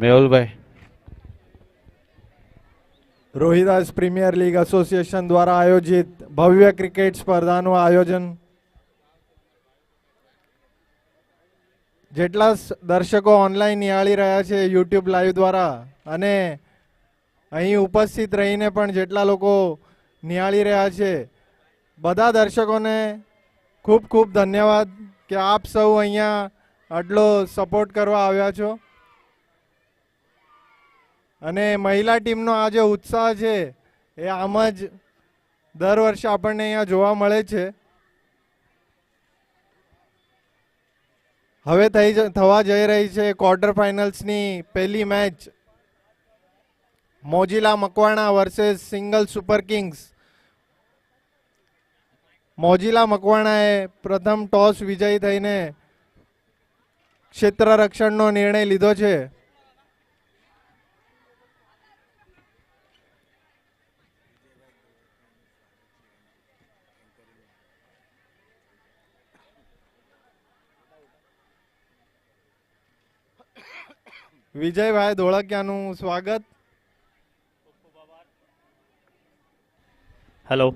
મેહુલભાઈ. Rohidas premier league association દ્વારા આયોજિત ભવ્ય ક્રિકેટ સ્પર્ધાનું આયોજન. જેટલા દર્શકો ઓનલાઈન નિહાળી રહ્યા છે યુટ્યુબ લાઈવ દ્વારા અને અહીં ઉપસ્થિત રહીને પણ જેટલા લોકો નિહાળી રહ્યા છે બધા દર્શકોને ખૂબ ખૂબ ધન્યવાદ કે આપ સૌ અહીંયા આટલો સપોર્ટ કરવા આવ્યા છો. અને મહિલા ટીમનો આ જે ઉત્સાહ છે એ આમ જ દર વર્ષે આપણને અહીંયા જોવા મળે છે. હવે થવા જઈ રહી છે ક્વાર્ટર ફાઇનલ્સની પહેલી match. Mojila Makwana versus single super kings. Mojila મકવાણાએ પ્રથમ ટોસ વિજયી થઈને ક્ષેત્ર રક્ષણનો નિર્ણય લીધો છે. વિજયભાઈ ધોળકિયાનું સ્વાગત. હેલો,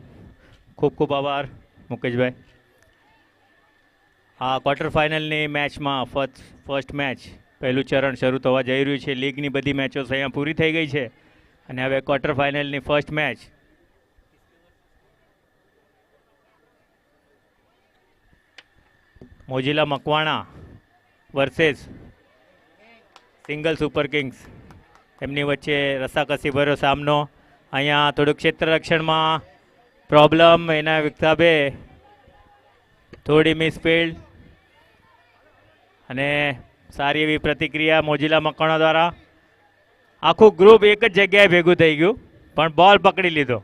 ખૂબ ખૂબ આભાર મુકેશભાઈ. આ ક્વાર્ટર ફાઇનલની મેચમાં ફર્સ્ટ મેચ પહેલું ચરણ શરૂ થવા જઈ રહ્યું છે. લીગની બધી મેચો અહીંયા પૂરી થઈ ગઈ છે અને હવે ક્વાર્ટર ફાઇનલની first match Mojila Makwana versus single super kings. એમની વચ્ચે રસાકસી ભર્યો સામનો. અહીંયા થોડુંક ક્ષેત્ર રક્ષણમાં પ્રોબ્લેમ, એના હિસાબે થોડી મિસફિલ્ડ અને સારી એવી પ્રતિક્રિયા મોજીલા મકવાણા દ્વારા. આખું ગ્રુપ એક જ જગ્યાએ ભેગું થઈ ગયું પણ બોલ પકડી લીધો.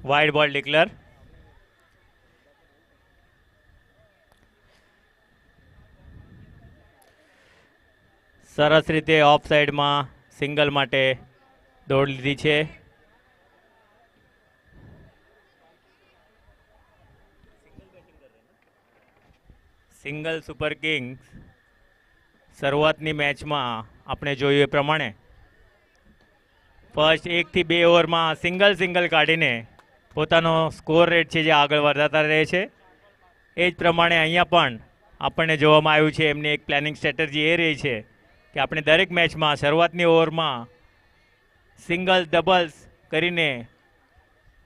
વાઇડ બોલ ડિક્લેર. સરસ રીતે ઓફ સાઈડમાં સિંગલ માટે દોડ લીધી છે. સિંગલ સુપર કિંગ્સ શરૂઆતની મેચમાં આપણે જોયું એ પ્રમાણે ફર્સ્ટ 1 થી 2 ઓવરમાં સિંગલ કાઢીને પોતાનો સ્કોર રેટ છે જે આગળ વધારતા રહે છે. એ જ પ્રમાણે અહીંયા પણ આપણને જોવામાં આવ્યું છે એમની એક પ્લાનિંગ સ્ટ્રેટેજી એ રહી છે કે આપણે દરેક મેચમાં શરૂઆતની ઓવરમાં સિંગલ ડબલ્સ કરીને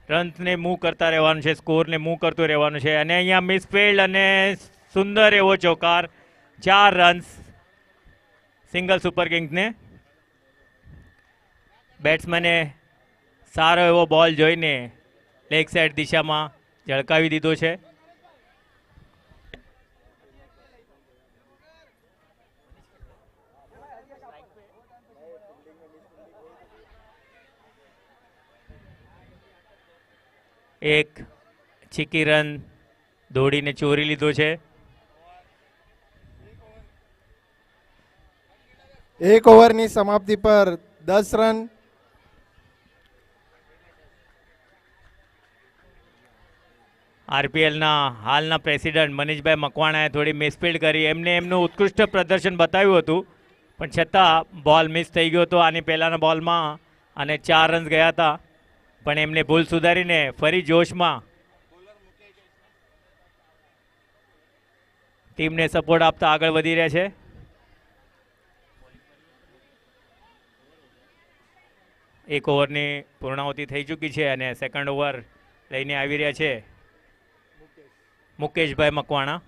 રન્સને મૂવ કરતા રહેવાનું છે, સ્કોરને મૂવ કરતું રહેવાનું છે. અને અહીંયા મિસફિલ્ડ અને સુંદર એવો ચોકાર, 4 રન્સ સિંગલ સુપર કિંગ્સને. બેટ્સમેને સારો એવો બોલ જોઈને લેગ સાઈડ દિશામાં ઝળકાવી દીધો છે. એક ચીકી રન દોડીને ચોરી લીધો છે. એક ઓવરની સમાપ્તિ પર 10 રન. આરપીએલના હાલના પ્રેસિડેન્ટ મનીષભાઈ મકવાણાએ થોડી મિસફિલ્ડ કરી. એમને એમનું ઉત્કૃષ્ટ પ્રદર્શન બતાવ્યું હતું પણ છતાં બોલ મિસ થઈ ગયો હતો આની પહેલાંના બોલમાં અને 4 રન્સ ગયા હતા. પણ એમને ભૂલ સુધારીને ફરી જોશમાં ટીમને સપોર્ટ આપતા આગળ વધી રહ્યા છે. એક ઓવરની પૂર્ણાહુતિ થઈ ચૂકી છે અને સેકન્ડ ઓવર લઈને આવી રહ્યા છે મુકેશભાઈ મકવાણા.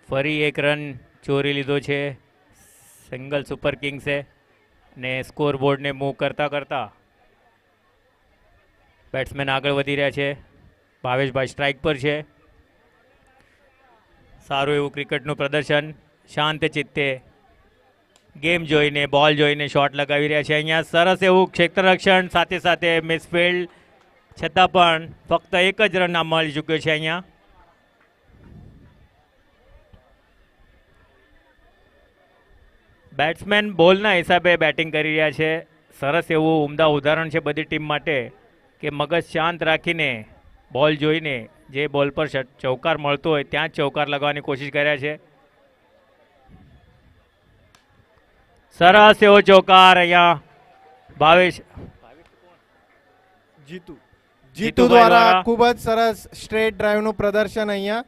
ફરી એક રન ચોરી લીધો છે સિંગલ સુપર કિંગ્સે ને સ્કોર બોર્ડને મૂવ કરતા બેટ્સમેન આગળ વધી રહ્યા છે. ભાવેશભાઈ સ્ટ્રાઇક પર છે. સારું એવું ક્રિકેટનું પ્રદર્શન, શાંત ચિત્તે ગેમ જોઈને, બોલ જોઈને શોટ લગાવી રહ્યા છે. અહીંયા સરસ એવું ક્ષેત્ર રક્ષણ સાથે મિસફિલ્ડ, છતાં પણ ફક્ત એક જ રન મળી ચૂક્યો છે અહીંયા. બેટ્સમેન બોલના હિસાબે બેટિંગ કરી રહ્યા છે. સરસ એવું ઉમદા ઉદાહરણ છે બધી ટીમ માટે કે મગજ શાંત રાખીને બોલ જોઈને જે બોલ પર ચૌકાર મળતો હોય ત્યાં જ ચૌકાર લગાવવાની કોશિશ કર્યા છે. સરસ એવો ચૌકાર અહીંયા ભાવેશ જીતુ જીતુ જીતુભાઈ દ્વારા દ્વારા. ખૂબ જ સરસ સ્ટ્રેટ ડ્રાઈવનું પ્રદર્શન અહીંયા.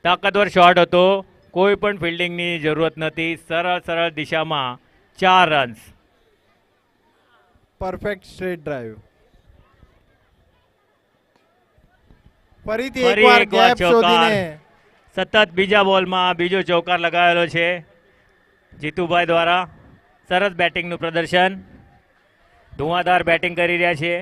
તાકાતવર શોટ હતો, કોઈ પણ ફિલ્ડિંગની જરૂરત નથી. સરળ સરળ દિશામાં 4 રન્સ. Perfect straight drive. ફરીથી ફરી એકવાર એકવાર ગેપ ચૌકાર. શોધીને સતત બીજા બોલમાં બીજો ચૌકાર લગાવેલો છે જીતુભાઈ દ્વારા. સરસ બેટિંગનું પ્રદર્શન. ધુઆધાર બેટિંગ કરી રહ્યા છે.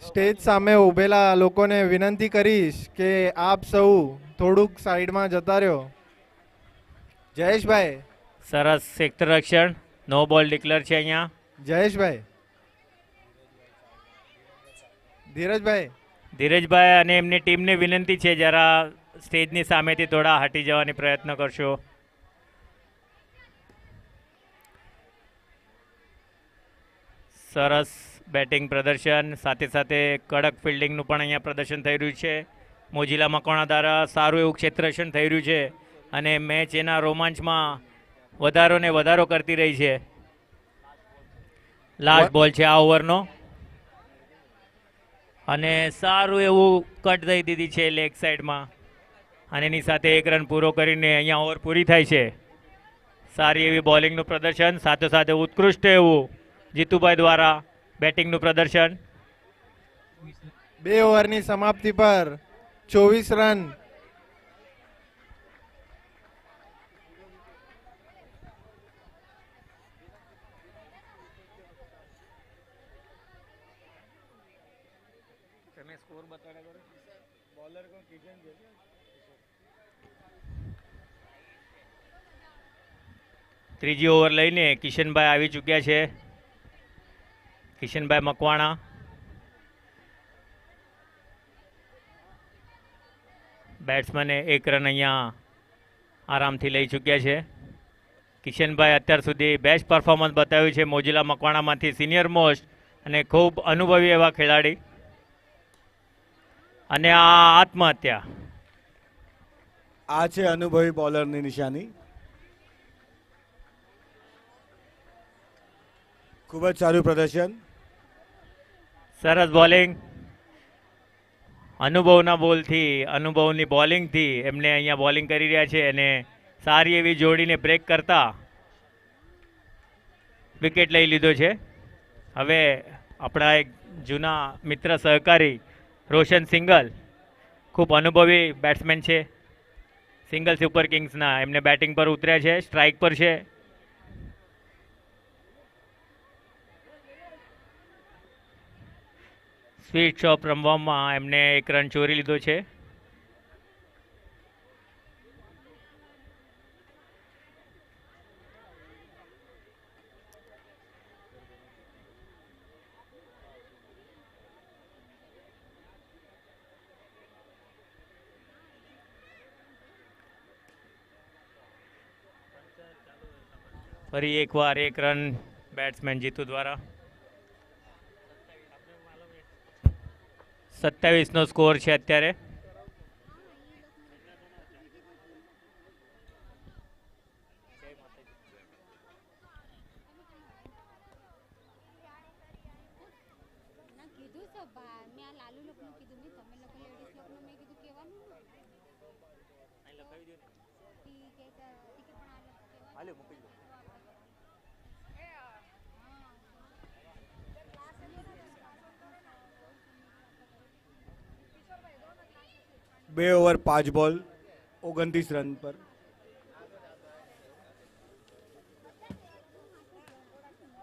સ્ટેજ સામે ઉભેલા લોકોને વિનંતી કરીશ કે આપ સૌ થોડુંક સાઈડમાં જતા રહ્યો. જયેશભાઈ, સરસ ક્ષેત્ર રક્ષણ. નો બોલ ડિક્લેર છે અહીંયા. જયેશભાઈ, ધીરજભાઈ, ધીરજભાઈ અને એમની ટીમને વિનંતી છે જરા સ્ટેજની સામેથી થોડા હટી જવાની પ્રયત્ન કરશો. સરસ બેટિંગ પ્રદર્શન સાથે સાથે કડક ફિલ્ડિંગનું પણ અહીંયા પ્રદર્શન થઈ રહ્યું છે. મોજીલા મકવાણા દ્વારા સારું એવું ક્ષેત્રરક્ષણ થઈ રહ્યું છે અને મેચ એના રોમાંચમાં વધારો ને વધારો કરતી રહી છે. લાસ્ટ બોલ છે આ ઓવરનો અને સારું એવું કટ દઈ દીધી છે લેગ સાઈડમાં અને એની સાથે 1 રન પૂરો કરીને અહીંયા ઓવર પૂરી થાય છે. સારી એવી બોલિંગનું પ્રદર્શન સાથે સાથે ઉત્કૃષ્ટ એવું જીતુભાઈ દ્વારા બેટિંગનું પ્રદર્શન. 2 ઓવરની સમાપ્તિ પર 24 રન. ત્રીજી ઓવર લઈને કિશનભાઈ આવી ચૂક્યા છે. કિશનભાઈ મકવાણા. બેટ્સમેને 1 રન અહીંયા આરામથી લઈ ચૂક્યા છે. કિશનભાઈ અત્યાર સુધી બેસ્ટ પરફોર્મન્સ બતાવ્યું છે મોજીલા મકવાણામાંથી, સિનિયર મોસ્ટ અને ખૂબ અનુભવી એવા ખેલાડી. અને આ આત્મહત્યા. આ છે અનુભવી બોલરની નિશાની. ખૂબ જ સારું પ્રદર્શન. સરસ બોલિંગ. અનુભવના બોલથી અનુભવની બોલિંગથી એમને અહીંયા બોલિંગ કરી રહ્યા છે અને સારી એવી જોડીને બ્રેક કરતા વિકેટ લઈ લીધો છે. હવે આપણા એક જૂના મિત્ર સહકારી રોશન સિંગલ, ખૂબ અનુભવી બેટ્સમેન છે સિંગલ સુપર કિંગ્સના, એમને બેટિંગ પર ઉતર્યા છે, સ્ટ્રાઇક પર છે. સ્વીટ શોપ રમવામાં એમને 1 રન ચોરી લીધો છે. ફરી એકવાર 1 રન બેટ્સમેન જીતુ દ્વારા. 27નો સ્કોર છે અત્યારે. ના કીધું છે બા મેં આ લાલુ લોકનું કીધું નહીં તમે લોકો લેડીઝ લોકનું મેં કીધું કહેવાનું ને ઠીક છે તો ઠીક પણ આ લોકો કહેવાનું બે ઓવર 5 બોલ 29 રન પર.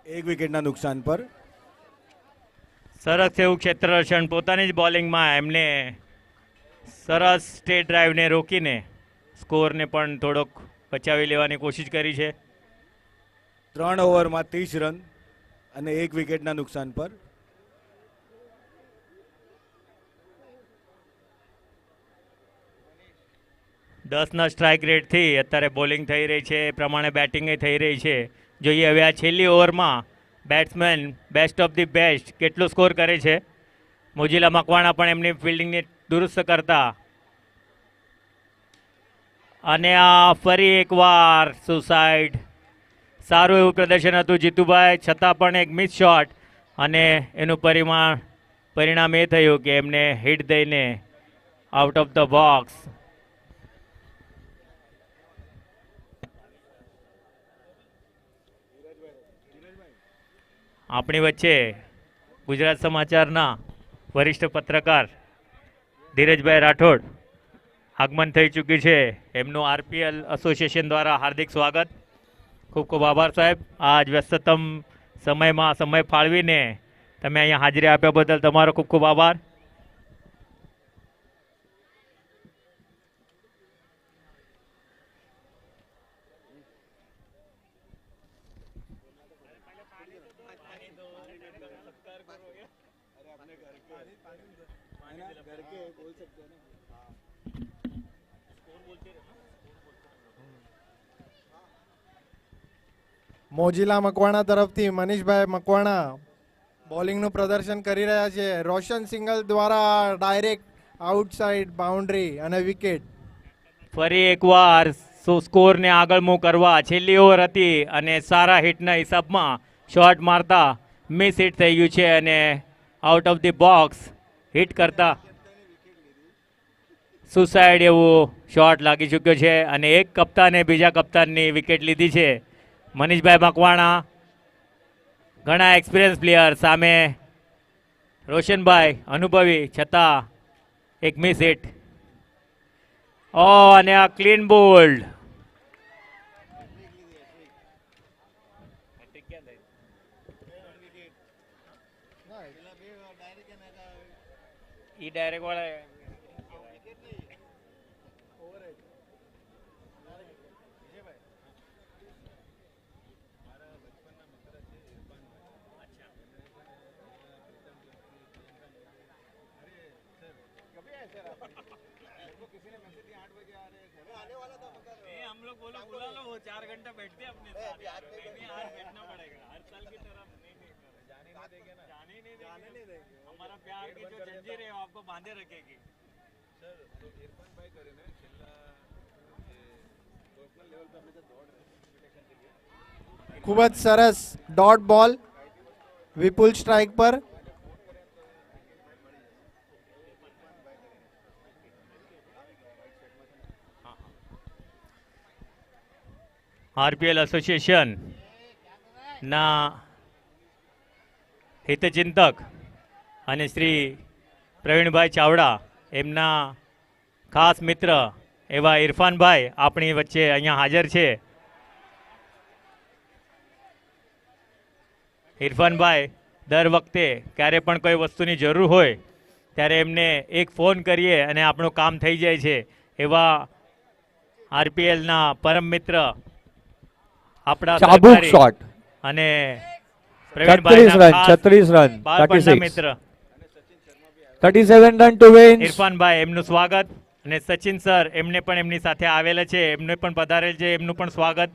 એક વિકેટના નુકસાન પર. સરસ એવું ક્ષેત્ર રક્ષણ પોતાની જ બોલિંગમાં એમને સરસ સ્ટેટ ડ્રાઈવને રોકીને સ્કોરને પણ થોડોક બચાવી લેવાની કોશિશ કરી છે. 3 ઓવરમાં 30 રન અને 1 વિકેટના નુકસાન પર. દસના સ્ટ્રાઇક રેટથી અત્યારે બોલિંગ થઈ રહી છે, એ પ્રમાણે બેટિંગે થઈ રહી છે. જોઈએ હવે આ છેલ્લી ઓવરમાં batsman best of the best કેટલો સ્કોર કરે છે. મોજીલા મકવાણા પણ એમની ફિલ્ડિંગને દુરુસ્ત કરતા, અને આ ફરી એકવાર સુસાઇડ. સારું એવું પ્રદર્શન હતું જીતુભાઈ, છતાં પણ એક મિસ શોટ, અને એનું પરિણામ એ થયું કે એમને હિટ દઈને આઉટ ઓફ ધ બોક્સ. આપણી વચ્ચે ગુજરાત સમાચારના વરિષ્ઠ પત્રકાર ધીરજભાઈ રાઠોડ આગમન થઈ ચૂક્યું છે. એમનું આરપીએલ એસોસિએશન દ્વારા હાર્દિક સ્વાગત. ખૂબ ખૂબ આભાર સાહેબ. આજ વ્યસ્તતમ સમયમાં સમય ફાળવીને તમે અહીંયા હાજરી આપ્યા બદલ તમારો ખૂબ ખૂબ આભાર. મોજીલા મકવાણા તરફથી મનીષભાઈ મકવાણા બોલિંગનું પ્રદર્શન કરી રહ્યા છે. રોશન સિંગલ દ્વારા ડાયરેક્ટ આઉટસાઇડ બાઉન્ડ્રી અને વિકેટ. ફરી એકવાર સ્કોરને આગળ મૂવ કરવા છેલ્લી ઓવર હતી અને સારા હિટના હિસાબમાં શોટ મારતા મિસ હિટ થઈ ગયું છે, અને out of the box hit કરતા સુસાઇડ એવું શોટ લાગી ચૂક્યો છે, અને એક કપ્તાને બીજા કપ્તાનની વિકેટ લીધી છે. મનીષભાઈ મકવાણા ઘણા એક્સપિરિયન્સ પ્લેયર સામે રોશનભાઈ અનુભવી, છતાં એક મિસ હિટ. અને આ ક્લીન બોલ્ડ. ઈ ડાયરેક્ટ વાળા हम लोग बोलो बुला लो, वो 4 घंटा बैठते हैं अपने साथ. नहीं नहीं, आज बैठना पड़ेगा हर साल की तरह. नहीं नहीं, जाने नहीं देंगे ना, जाने नहीं देंगे. हमारा प्यार की जो जंजीर है वो आपको बांधे रखेगी. सर तो इरफान भाई करे ना છેલ્લા पर्सनल लेवल पे अपने साथ दौड़ रहे हैं. ખૂબ જ સરસ ડોટ બોલ વિપુલ સ્ટ્રાઇક પર. આરપીએલ એસોસિએશન ના હિતચિંતક અને શ્રી પ્રવીણભાઈ ચાવડા, એમના ખાસ મિત્ર એવા ઇરફાનભાઈ આપણી વચ્ચે અહીંયા હાજર છે. ઇરફાનભાઈ દર વખતે ક્યારે પણ કોઈ વસ્તુની જરૂર હોય ત્યારે એમને એક ફોન કરીએ અને આપણું કામ થઈ જાય છે. એવા આરપીએલના પરમ મિત્ર આપણા ચાબુક શોટ અને 36 રન 36 મિત્ર 37 રન ટુ વિન. ઇરફાનભાઈ એમનું સ્વાગત, અને સચિન સર એમને પણ એમની સાથે આવેલા છે, એમને પણ પધારેલ છે, એમનું પણ સ્વાગત.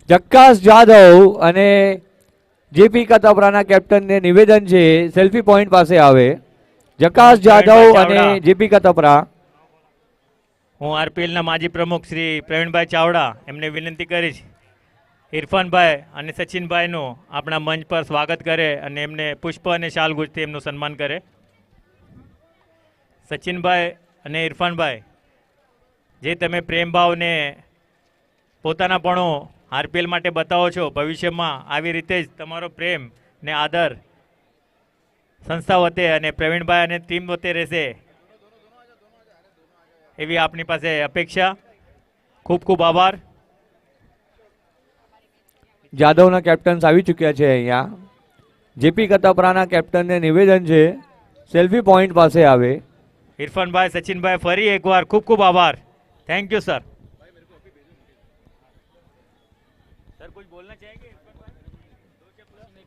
જક્કાસ જાદવ અને જેપી કતાપરાના કેપ્ટનને નિવેદન છે સેલ્ફી પોઈન્ટ પાસે આવે. જક્કાસ જાદવ અને જેપી કતાપરા. હું આરપીએલના માજી પ્રમુખ શ્રી પ્રવીણભાઈ ચાવડા એમને વિનંતી કરીશ ઇરફાનભાઈ અને સચિનભાઈનું આપણા મંચ પર સ્વાગત કરે અને એમને પુષ્પ અને શાલ ગુજથી એમનું સન્માન કરે. સચિનભાઈ અને ઇરફાનભાઈ, જે તમે પ્રેમભાવને પોતાનાપણો આરપીએલ માટે બતાવો છો, ભવિષ્યમાં આવી રીતે જ તમારો પ્રેમ ને આદર સંસ્થા વતે અને પ્રવીણભાઈ અને ટીમ વતે રહેશે એવી આપની પાસે અપેક્ષા. ખૂબ ખૂબ આભાર. જાદવના કેપ્ટન્સ આવી ચૂક્યા છે અહીંયા. જેપી કતાપરાના કેપ્ટનને નિવેદન છે સેલ્ફી પોઈન્ટ પાસે આવે. ઇરફાનભાઈ, સચિનભાઈ, ફરી એકવાર ખૂબ ખૂબ આભાર. Thank you sir. सर कुछ बोलना चाहेंगे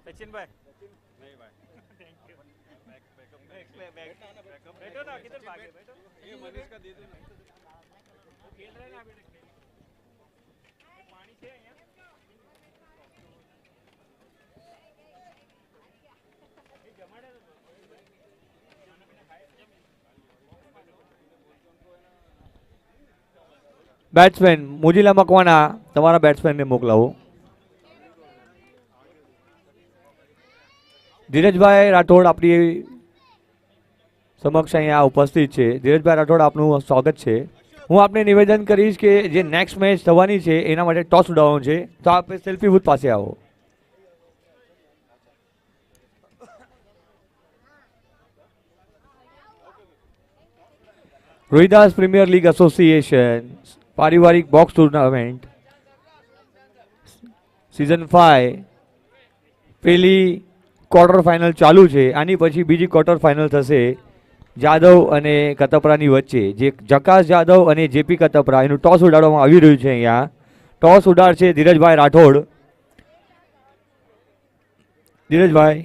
सचिन भाई? बैठो ना, किधर भागे? बैठो। मनीष का दे दो ना। खेल रहे ना अभी तक। पानी છે અહીંયા? બેટ્સમેન મોજીલા મકવાણા, તમારા બેટ્સમેનને મોકલાવો. ધીરજભાઈ રાઠોડ આપણી સમક્ષ અહીંયા ઉપસ્થિત છે. ધીરજભાઈ રાઠોડ, આપનું સ્વાગત છે. હું આપને નિવેદન કરીશ કે જે નેક્સ્ટ મેચ થવાની છે એના માટે ટોસ ઉડાવવાનું છે, તો આપ સેલ્ફી બૂથ પાસે આવો. રોહિદાસ પ્રીમિયર લીગ એસોસિએશન પારિવારિક બોક્સ ટુર્નામેન્ટ સિઝન 5 પેલી ક્વાર્ટર ફાઇનલ ચાલુ છે. આની પછી બીજી ક્વાર્ટર ફાઇનલ થશે જાદવ અને કતપરાની વચ્ચે. જે જકાસ જાદવ અને જેપી કતપરા, એનું ટોસ ઉડાડવામાં આવી રહ્યું છે. અહીંયા ટોસ ઉડાડશે ધીરજભાઈ રાઠોડ. ધીરજભાઈ,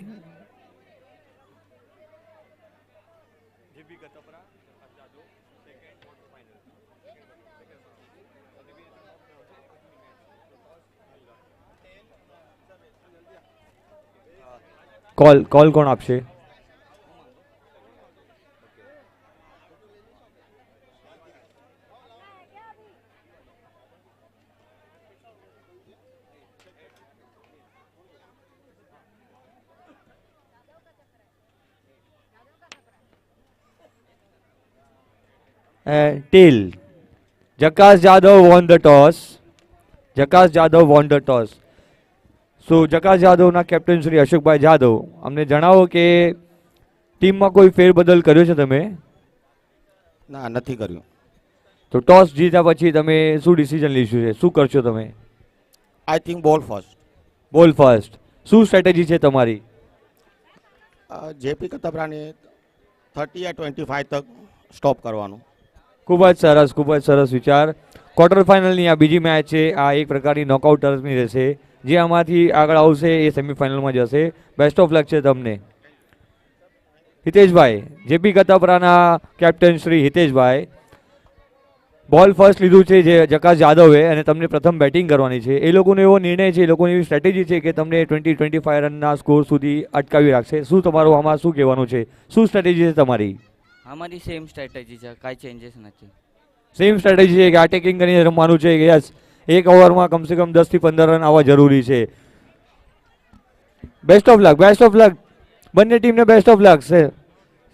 કોલ કોણ આપશે? Tail. Jakas Jadav won the toss. Jakas Jadav won the toss. So Jakas જાદવના કેપ્ટન શ્રી અશોકભાઈ જાદવ, અમને જણાવો કે ટીમમાં કોઈ ફેરબદલ કર્યો છે તમે? ના, નથી કર્યું. તો ટોસ જીત્યા પછી તમે શું ડિસિઝન લીધું છે? શું કરશો તમે? આઈ થિંક બોલ ફર્સ્ટ. બોલ ફર્સ્ટ. શું સ્ટ્રેટેજી છે તમારી? જેપી કતપરાને 30-25 તક સ્ટોપ કરવાનું. ખૂબ જ સરસ વિચાર. ક્વાર્ટર ફાઇનલની આ બીજી મેચ છે. આ એક પ્રકારની નોકઆઉટ ટર્ફની રહેશે. જે આમાંથી આગળ આવશે એ સેમીફાઇનલમાં જશે. બેસ્ટ ઓફ લક છે તમને. હિતેશભાઈ, જેપી કતપરાના કેપ્ટન શ્રી હિતેશભાઈ, બોલ ફર્સ્ટ લીધું છે જે જકાસ જાદવે, અને તમને પ્રથમ બેટિંગ કરવાની છે. એ લોકોનો એવો નિર્ણય છે, એ લોકોની એવી સ્ટ્રેટેજી છે કે તમને 20-25 રનના સ્કોર સુધી અટકાવી રાખશે. શું તમારું આમાં શું કહેવાનું છે? શું સ્ટ્રેટેજી છે તમારી? અમારી સેમ સ્ટ્રેટેજી છે, કાંઈ ચેન્જીસ નથી. સેમ સ્ટ્રેટેજી છે કે અટેકિંગ કરીને રમવાનું છે કે યસ એક ઓવરમાં કમસે કમ 10 થી 15 રન આવવા જરૂરી છે. Best of luck, best of luck બંને ટીમને, best of luck.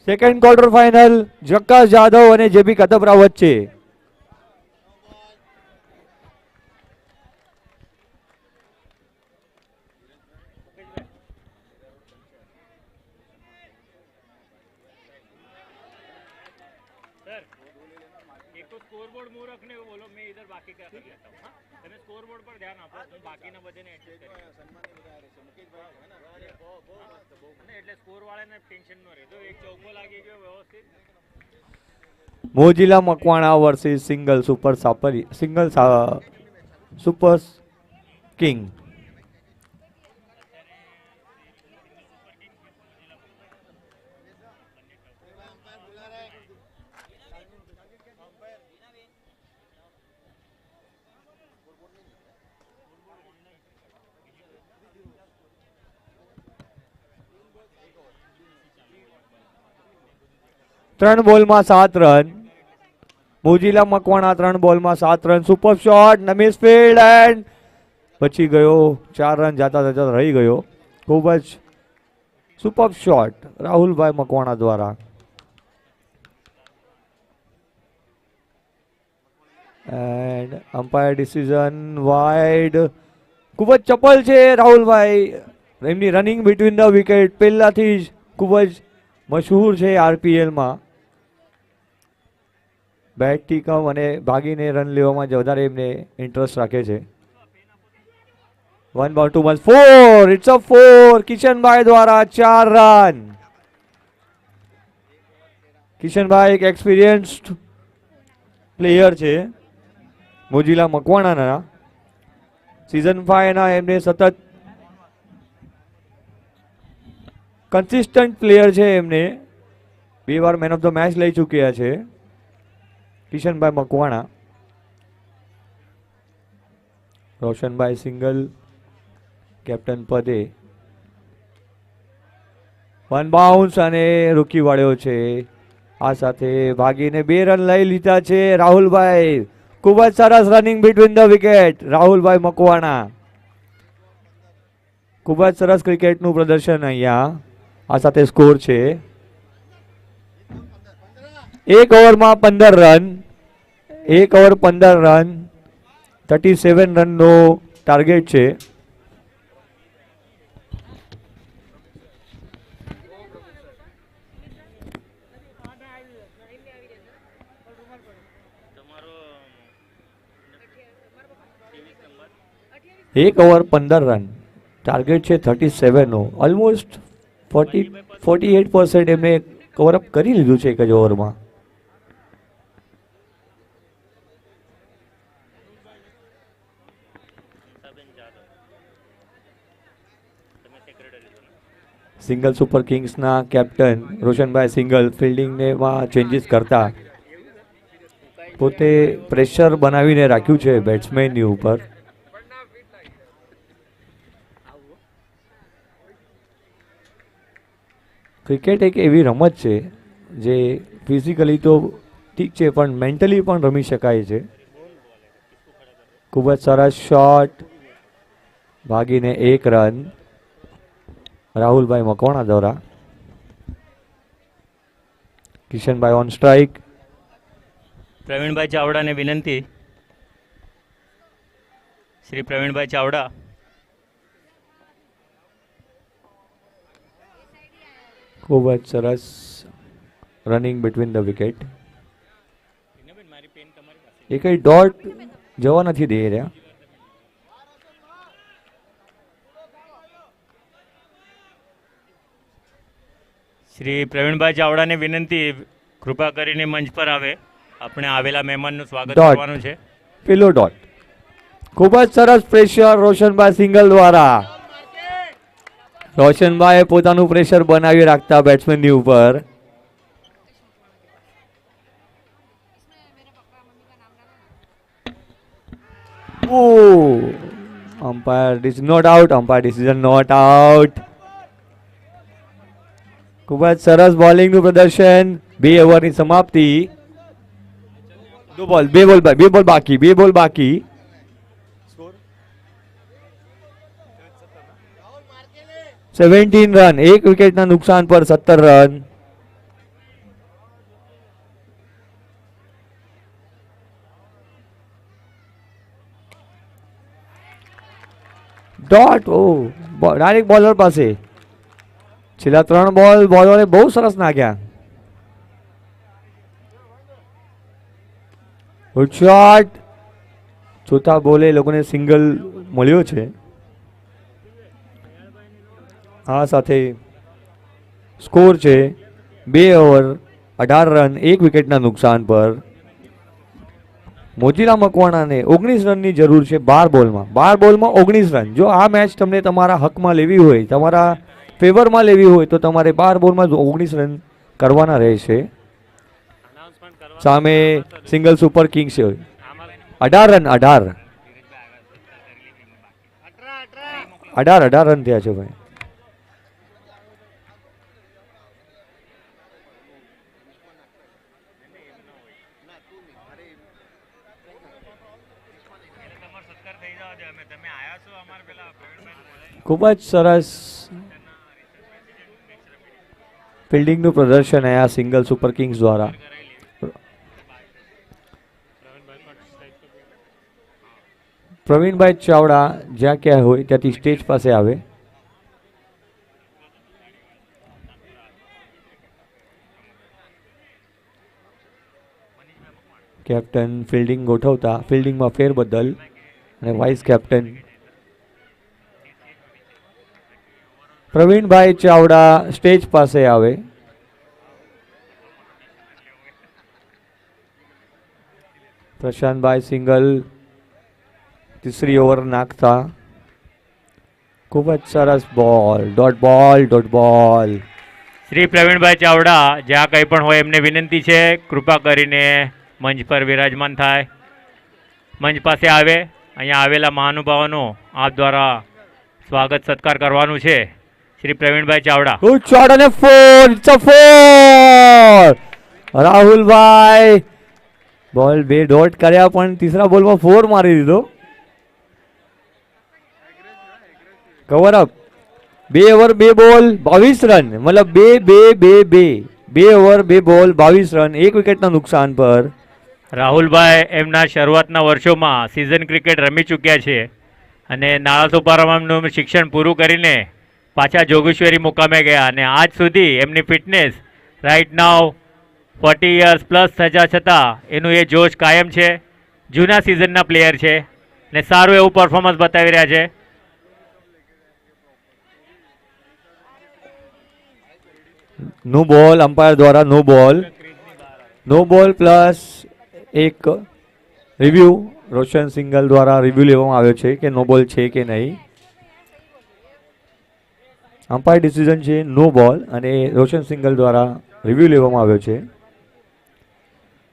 Second quarter final Jakas Jadav અને જેપી કતપરા વચ્ચે. स्कोरबोर्ड मुंह रखने को बोलो, मैं इधर बाकी का कर लेता हूं. हां, તમે સ્કોરબોર્ડ પર ધ્યાન આપો, હું બાકીના બધાને એડજસ્ટ કરી અને એટલે સ્કોર વાળાને ટેન્શન ન રહે. તો એક ચોકો લાગી ગયો વ્યવસ્થિત. Mojila Makwana versus single super સાપરી, સિંગલ સુપર કિંગ. ત્રણ બોલમાં 7 રન. મોજીલા મકવાણા 3 બોલમાં 7 રન. સુપર શોટ, નમીસ ફિલ્ડ એન્ડ પછી ગયો. 4 રન જાતા જતા રહી ગયો. ખૂબ જ સુપર શોટ રાહુલભાઈ મકવાણા દ્વારા. And umpire decision wide. ખૂબ જ ચપલ છે રાહુલભાઈ. એમની રનિંગ બિટવીન ધ વિકેટ પહેલાથી જ ખૂબ જ મશહૂર છે આરપીએલમાં. બેટથી કમ અને ભાગીને રન લેવામાં જ વધારે એમને ઇન્ટરેસ્ટ રાખે છે. 1 બોલ 2 બોલ 4. It's a 4. કિશનભાઈ દ્વારા 4 રન. કિશનભાઈ એક એક્સપિરિયન્સ્ડ પ્લેયર છે. મોજીલા મકવાણાના સિઝન 5 ના એમને સતત કન્સિસ્ટન્ટ પ્લેયર છે, એમને 2 વાર મેન ઓફ ધ મેચ લઈ ચૂક્યા છે કિશનભાઈ મકવાણા. રોશનભાઈ સિંગલ કેપ્ટન પદે. 1 બાઉન્સ અને રૂકી વાળ્યો છે. આ સાથે ભાગીને 2 રન લઈ લીધા છે રાહુલભાઈ. ખૂબ જ સરસ રનિંગ બિટવીન ધ વિકેટ રાહુલભાઈ મકવાણા. ખૂબ જ સરસ ક્રિકેટનું પ્રદર્શન અહીંયા. આ સાથે સ્કોર છે 1 ઓવરમાં 15 રન. 1 ઓવર 15 રન, 37 રનનો ટાર્ગેટ છે. એક ઓવર 15 રન, ટાર્ગેટ છે 37 નો. ઓલમોસ્ટ 48% એમને કવરઅપ કરી લીધું છે એક જ ઓવરમાં. સિંગલ સુપર કિંગ્સના કેપ્ટન રોશનભાઈ સિંગલ ફિલ્ડિંગને ચેન્જીસ કરતા પોતે પ્રેશર બનાવીને રાખ્યું છે બેટ્સમેનની ઉપર. ક્રિકેટ એક એવી રમત છે જે ફિઝિકલી તો ઠીક છે પણ મેન્ટલી પણ રમી શકાય છે. ખૂબ જ સરસ શોટ, ભાગીને 1 રન રાહુલભાઈ મકવાણા દ્વારા. Kishanbhai on strike. પ્રવીણભાઈ ચાવડાને વિનંતી. શ્રી પ્રવીણભાઈ ચાવડા. ખૂબ જ સરસ રનિંગ બિટવીન ધ વિકેટ. એ કઈ ડોટ જવા નથી દે રહ્યા. શ્રી પ્રવીણભાઈ ચાવડાને વિનંતી, કૃપા કરીને મંચ પર આવે. આપણે આવેલા મહેમાનનું સ્વાગત Dot. કરવાનું છે. પેલો ડોટ. ખૂબ જ સરસ પ્રેશર રોશનભાઈ સિંગલ દ્વારા. રોશનભાઈ પોતાનું પ્રેશર બનાવી રાખતા બેટ્સમેનની ઉપર. Umpire is not out. Umpire decision not out. ખૂબ જ સરસ બોલિંગનું પ્રદર્શન. 2 ઓવરની સમાપ્તિ. 2 બોલ બાકી. 17 રન, 1 વિકેટના નુકસાન પર 17 રન. ડોટ. ડાયરેક્ટ બોલર પાસે. છેલ્લા 3 બોલ બોલરે બહુ સરસ નાખ્યા. Good shot. ચોથા બોલે લોકોને સિંગલ મળ્યો છે. આ સાથે સ્કોર છે 2 ઓવર 18 રન, 1 વિકેટના નુકસાન પર. મોજીલા મકવાણાને 19 રનની જરૂર છે 12 બોલમાં. 12 બોલમાં 19 રન. જો આ મેચ તમને તમારા હકમાં લેવી હોય, તમારા ફેવરમાં લેવી હોય તો તમારે 12 બોલમાં 19 રન કરવાના રહેશે. સામે સિંગલ સુપર કિંગ્સ છે 18 રન. 18 રન થયા છે ભાઈ. ખૂબ જ સરસ ફિલ્ડિંગનું પ્રદર્શન આ સિંગલ સુપર કિંગ્સ દ્વારા. પ્રવીણભાઈ ચાવડા જ્યાં ક્યાં હોય ત્યાંથી સ્ટેજ પાસે આવે. કેપ્ટન ફિલ્ડિંગ ગોઠવતા ફિલ્ડિંગમાં ફેરબદલ અને vice captain Pravinbhai Chavda stage પાસે આવે. પ્રશાંતભાઈ સિંગલ ત્રીસરી ઓવર નાખતા ખૂબ જ સરસ બોલ, ડોટ બોલ. શ્રી પ્રવીણભાઈ ચાવડા જ્યાં કંઈ પણ હોય એમને વિનંતી છે કૃપા કરીને મંચ પર વિરાજમાન થાય, મંચ પાસે આવે. અહીંયા આવેલા મહાનુભાવોનો આપ દ્વારા સ્વાગત સત્કાર કરવાનું છે. શ્રી પ્રવીણભાઈ ચાવડા. ગુડ શોટ અને ફોર, ઇટ્સ અ ફોર. રાહુલભાઈ બોલ 2 ડોટ કર્યા પણ ત્રીસરા બોલમાં 4 મારી દીધો. Cover up. 2 ઓવર 2 બોલ 22 રન, મતલબ 2 ઓવર 2 બોલ 22 રન, 1 વિકેટના નુકસાન પર. રાહુલભાઈ એમના શરૂઆતના વર્ષોમાં સિઝન ક્રિકેટ રમી ચૂક્યા છે અને નાળા સુપારામનું શિક્ષણ પૂરું કરીને પાછા જોગેશ્વરી મુકામે ગયા અને આજ સુધી એમની fitness right now 40 years plus થયા છતાં એનું એ જોશ કાયમ છે. જૂના સિઝનના પ્લેયર છે ને સારું એવું પરફોર્મન્સ બતાવી રહ્યા છે. નો બોલ, અમ્પાયર દ્વારા નો બોલ પ્લસ એક રિવ્યુ. રોશન સિંગલ દ્વારા રિવ્યુ લેવામાં આવ્યો છે કે નો બોલ છે કે નહીં. અમ્પાયર ડિસિઝન છે નો બોલ અને રોશન સિંગલ દ્વારા રિવ્યુ લેવામાં આવ્યો છે.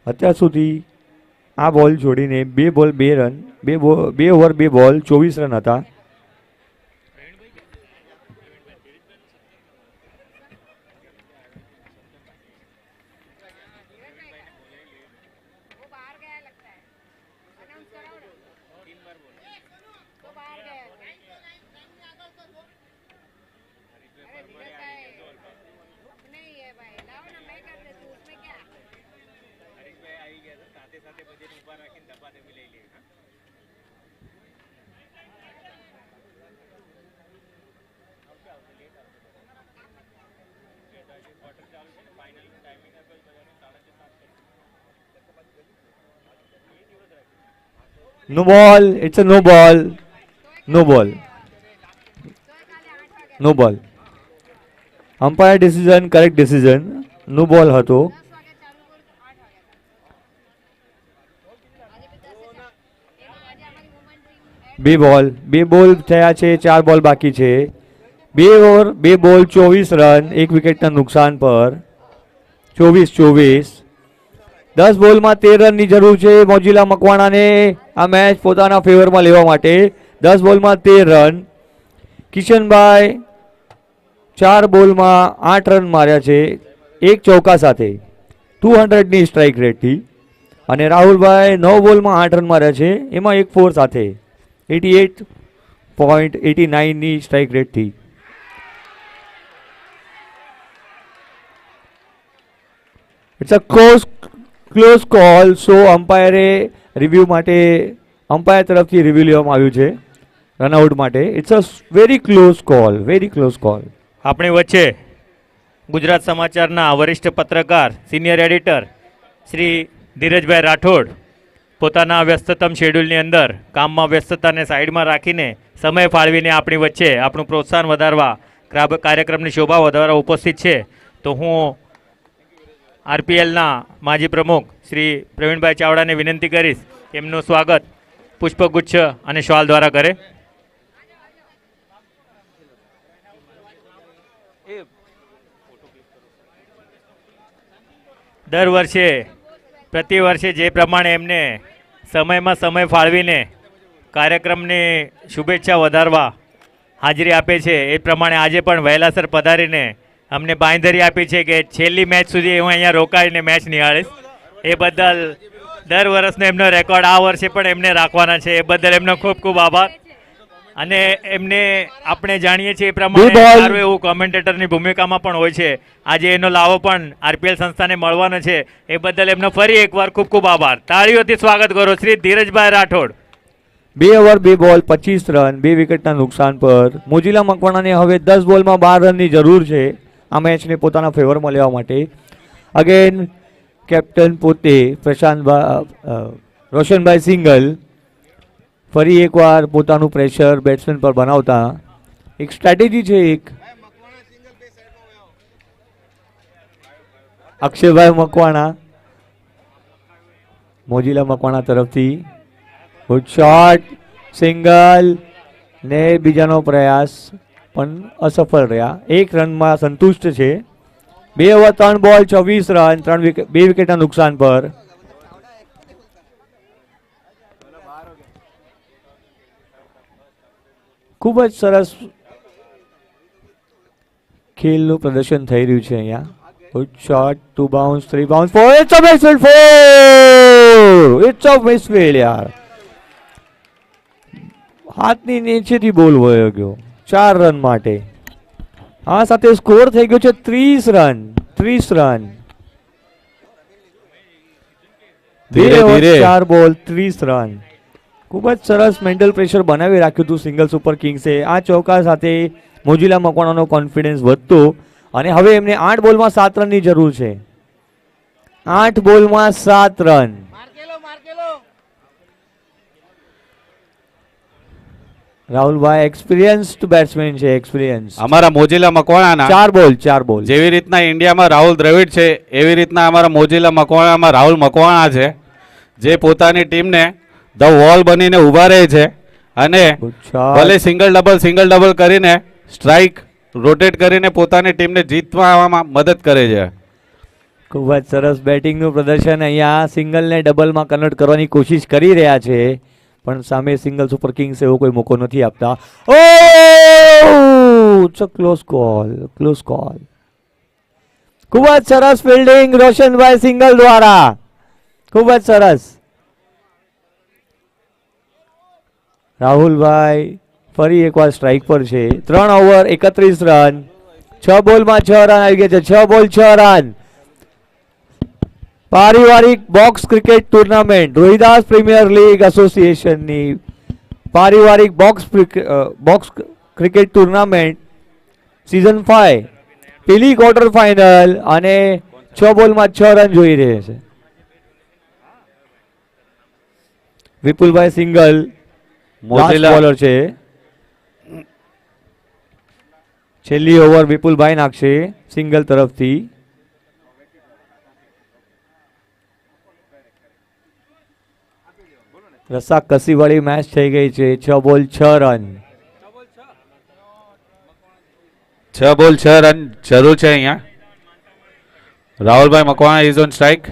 અત્યાર સુધી આ બોલ છોડીને 2 બોલ 2 રન, 2 ઓવર 2 બોલ 24 રન હતા. No ball, it's a no ball. Umpire decision, correct decision. No ball હતો. 2 બોલ થયા છે, 4 બોલ બાકી છે. 2 ઓવર 2 બોલ 24 રન, 1 વિકેટના નુકસાન પર. 24. 10 બોલમાં 13 રનની જરૂર છે મોજીલા મકવાણાને આ મેચ પોતાના ફેવરમાં લેવા માટે. 10 બોલમાં 13 રન. કિશનભાઈ 4 બોલમાં 8 રન માર્યા છે, 1 ચોકા સાથે 200ની સ્ટ્રાઇક રેટથી. અને રાહુલભાઈ 9 બોલમાં 8 રન માર્યા છે, એમાં 1 4 સાથે 88.89ની સ્ટ્રાઇક રેટથી. It's a close call. So અમ્પાયરે રિવ્યુ માટે અમ્પાયર તરફથી રિવ્યુ લેવામાં આવ્યું છે રનઆઉટ માટે. It's a very close call. આપણી વચ્ચે ગુજરાત સમાચારના વરિષ્ઠ પત્રકાર સિનિયર એડિટર શ્રી ધીરજભાઈ રાઠોડ પોતાના વ્યસ્તતમ શેડ્યુલની અંદર કામમાં વ્યસ્તતાને સાઈડમાં રાખીને સમય ફાળવીને આપણી વચ્ચે આપણું પ્રોત્સાહન વધારવા કાર્યક્રમની શોભા વધારવા ઉપસ્થિત છે. તો હું આરપીએલના માજી પ્રમુખ શ્રી પ્રવીણભાઈ ચાવડાને વિનંતી કરીશ એમનું સ્વાગત પુષ્પગુચ્છ અને શ્વાલ દ્વારા કરે. દર વર્ષે પ્રતિ વર્ષે જે પ્રમાણે એમને સમયમાં સમય ફાળવીને કાર્યક્રમની શુભેચ્છા વધારવા હાજરી આપે છે એ પ્રમાણે આજે પણ વહેલાસર પધારીને અમને બાંયધરી આપી છે કે છેલ્લી મેચ સુધી હું અહીંયા રોકાઈને મેચ નિહાળીશ. એ બદલ દર વર્ષનો એમનો રેકોર્ડ આ વર્ષે પણ એમને રાખવાના છે. એ બદલ એમનો ખૂબ ખૂબ આભાર. અને એમને આપણે જાણીએ છીએ એ પ્રમાણે સારું એવું કોમેન્ટેટરની ભૂમિકામાં પણ હોય છે. આજે એનો લાવો પણ આરપીએલ સંસ્થાને મળવાનો છે. એ બદલ એમનો ફરી એકવાર ખૂબ ખૂબ આભાર. તાળીઓથી સ્વાગત કરો શ્રી ધીરજભાઈ રાઠોડ. 2 ઓવર 2 બોલ 25 રન, 2 વિકેટના નુકસાન પર. મોજીલા મકવાણાને હવે 10 બોલમાં 12 રનની જરૂર છે આ મેચને પોતાના ફેવરમાં લેવા માટે. અગેન કેપ્ટન પોતે રોશનભાઈ સિંગલ ફરી એકવાર પોતાનું પ્રેશર બેટ્સમેન પર બનાવતા એક સ્ટ્રેટેજી છે. એક અક્ષયભાઈ મકવાણા મોજીલા મકવાણા તરફથી ગુડ શોટ, સિંગલ ને બીજાનો પ્રયાસ પણ અસફળ રહ્યા. 1 રનમાં સંતુષ્ટ છે. 2 ઓવર 3 બોલ 24 રન 2 વિકેટના નુકસાન પર. ખૂબ જ સરસ ખેલનું પ્રદર્શન થઈ રહ્યું છે અહીંયા. Good shot, 2 bounce, 3 bounce, 4. It's a misfield, 4. It's a misfield યાર. હાથની નીચેથી બોલ વયો ગયો. 4 રન માટે. આ સાથે સ્કોર થઈ ગયો છે 30 રન. 30 રન. ધીરે ધીરે 4 બોલ 30 રન. ખૂબ જ સરસ મેન્ટલ પ્રેશર બનાવી રાખ્યું હતું સિંગલ સુપર કિંગ્સે. આ ચોકા સાથે મોજીલા મકવાણાનો કોન્ફિડન્સ વધતો અને હવે એમને 8 બોલમાં 7 રનની જરૂર છે. 8 બોલમાં 7 રન. રાહુલભાઈ એક્સપિરિયન્સ્ડ બેટ્સમેન છે. એક્સપિરિયન્સ અમારા મોજીલા મકવાણાના 4 બોલ. જેવી રીતના ઇન્ડિયામાં રાહુલ દ્રવિડ છે એવી રીતના અમારા મોજીલા મકવાણામાં રાહુલ મકવાણા છે, જે પોતાની ટીમને ધ વોલ બનીને ઊભા રહે છે અને ભલે સિંગલ ડબલ કરીને સ્ટ્રાઇક રોટેટ કરીને પોતાની ટીમને જીતવામાં મદદ કરે છે. ખૂબ જ સરસ બેટિંગનું પ્રદર્શન. અહીંયા સિંગલને ડબલમાં કન્વર્ટ કરવાની કોશિશ કરી રહ્યા છે પણ સામે સિંગલ સુપર કિંગ્સ એવો કોઈ મોકો નથી આપતા. ઓ ક્લોઝ કોલ. ખૂબ જ સરસ ફિલ્ડિંગ રોશનભાઈ સિંગલ દ્વારા. ખૂબ જ સરસ. રાહુલભાઈ ફરી એકવાર સ્ટ્રાઇક પર છે. 3 ઓવર 31 રન. 6 બોલમાં 6 રન આવી ગયા છે. 6 બોલ 6 રન. પારિવારિક box cricket tournament Rohidas premier league એસોસિએશનની પારિવારિક બોક્સ ક્રિકેટ ટુર્નામેન્ટ સિઝન 5 પેલી ક્વાર્ટર ફાઇનલ અને 6 બોલમાં 6 રન જોઈ રહે છે. વિપુલભાઈ સિંગલ બોલર છે. છેલ્લી ઓવર વિપુલભાઈ નાખશે સિંગલ તરફથી. રસ્સા કસી વાળી મેચ થઈ ગઈ છે. 6 બોલ 6 રન. 6 બોલ 6 રન જરૂર છે અહીંયા. રાહુલભાઈ મકવાણા ઇઝ ઓન સ્ટ્રાઇક.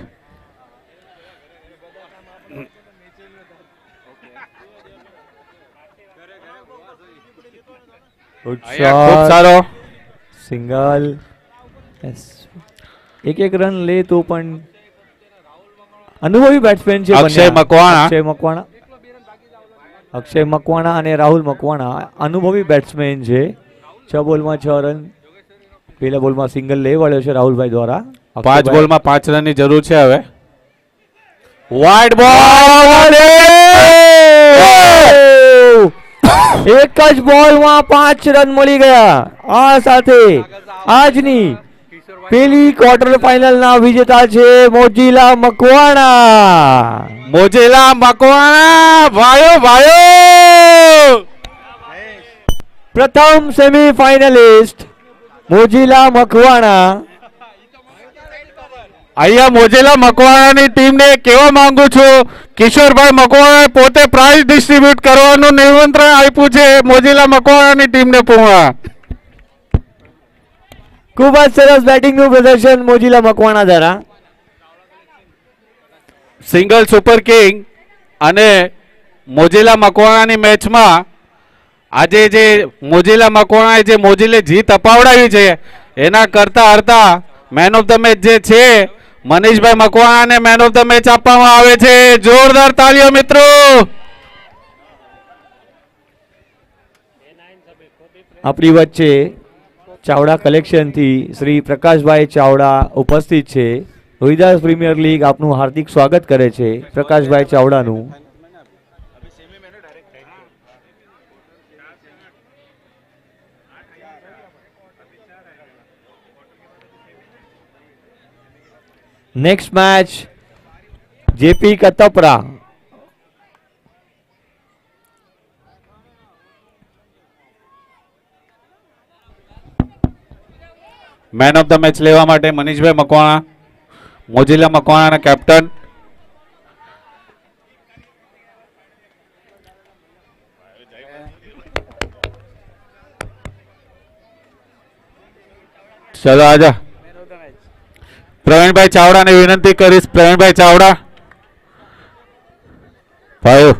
ખૂબ સારો સિંગલ. એક રન લે તો પણ અનુભવી બેટ્સમેન છે અક્ષય મકવાણા અને રાહુલ મકવાણા અનુભવી બેટ્સમેન છે. 6 બોલમાં 6 રન. પહેલા બોલમાં સિંગલ લેવાયો છે રાહુલભાઈ દ્વારા. 5 બોલમાં 5 રનની જરૂર છે હવે. વાઇડ બોલ. એક જ બોલમાં 5 રન મળી ગયા. આ સાથે આજની પેલી ક્વાર્ટર ફાઇનલના વિજેતા છે મોજીલા મકવાણા. ભાઈઓ પ્રથમ સેમીફાઇનલિસ્ટ મોજીલા મકવાણા. અહીંયા મોજીલા મકવાણાની ટીમને કહેવા માંગુ છું, કિશોરભાઈ મકવાણાએ પોતે પ્રાઇઝ ડિસ્ટ્રીબ્યુટ કરવાનું નિમંત્રણ આપ્યું છે મોજીલા મકવાણાની ટીમને પૂર્ણ. ખૂબ જ સરસ બેટિંગનું પ્રદર્શન મોજીલા મકવાણા દ્વારા. સિંગલ સુપર કિંગ અને મોજીલા મકવાણાની મેચમાં આજે જે મોજીલા મકવાણાએ જે મોજીલે જીત અપાવડાવી છે એના કરતા હરતા મેન ઓફ ધ મેચ જે છે મનીષભાઈ મકવાણાને મેન ઓફ ધ મેચ આપવામાં આવે છે. જોરદાર તાળીઓ મિત્રો. આપણી વચ્ચે ચાવડા કલેક્શનથી શ્રી પ્રકાશભાઈ ચાવડા ઉપસ્થિત છે. રોહિદાસ પ્રીમિયર લીગ આપનું હાર્દિક સ્વાગત કરે છે પ્રકાશભાઈ ચાવડાનું. Next match JP Katpara. Man of the match લેવા માટે મનીષભાઈ મકવાણા, મોજીલા મકવાણાના કેપ્ટન. ચલો આજા. પ્રવીણભાઈ ચાવડાને વિનંતી કરીશ. પ્રવીણભાઈ ચાવડા, ભાઈઓ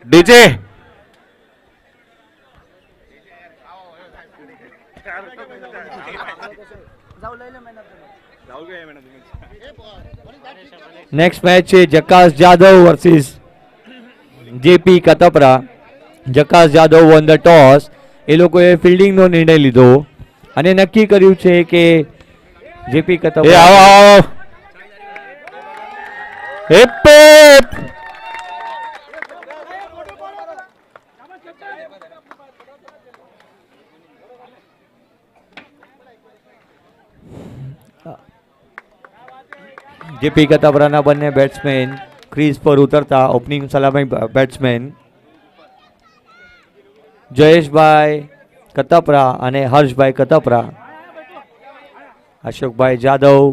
ડીજે નેક્સ્ટ મેચ છે Jakas Jadav versus JP Katpara. Jakas Jadav won the toss. એ લોકોએ ફિલ્ડિંગનો નિર્ણય લીધો અને નક્કી કર્યું છે કે જેપી એ આવો કતપરા આવો હિપ હિપ. જેપી કતપરાના બંને બેટ્સમેન ક્રીઝ પર ઉતરતા ઓપનિંગ સલામી બેટ્સમેન જયેશભાઈ કતપરા અને હર્ષભાઈ કતપરા. અશોકભાઈ જાદવ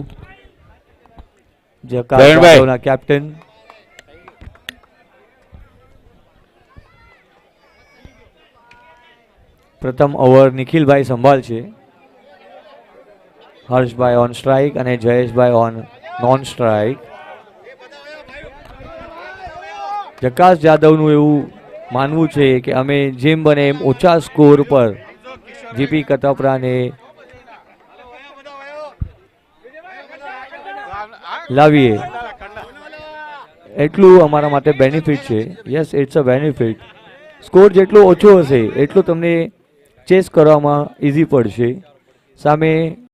જકાસ પ્રવીણભાઈ. જાદવના કેપ્ટન. પ્રથમ ઓવર નિખિલભાઈ સંભાળશે. હર્ષભાઈ ઓન સ્ટ્રાઇક અને જયેશભાઈ ઓન નોન સ્ટ્રાઇક. જકાસ જાદવનું એવું માનવું છે કે અમે જેમ બને એમ ઓછા સ્કોર પર જેપી કતપરાને લાવીએ એટલું અમારા માટે બેનિફિટ છે. Yes, it's a benefit. Score જેટલો ઓછો હશે એટલું તમને ચેસ કરવામાં ઇઝી પડશે. સામે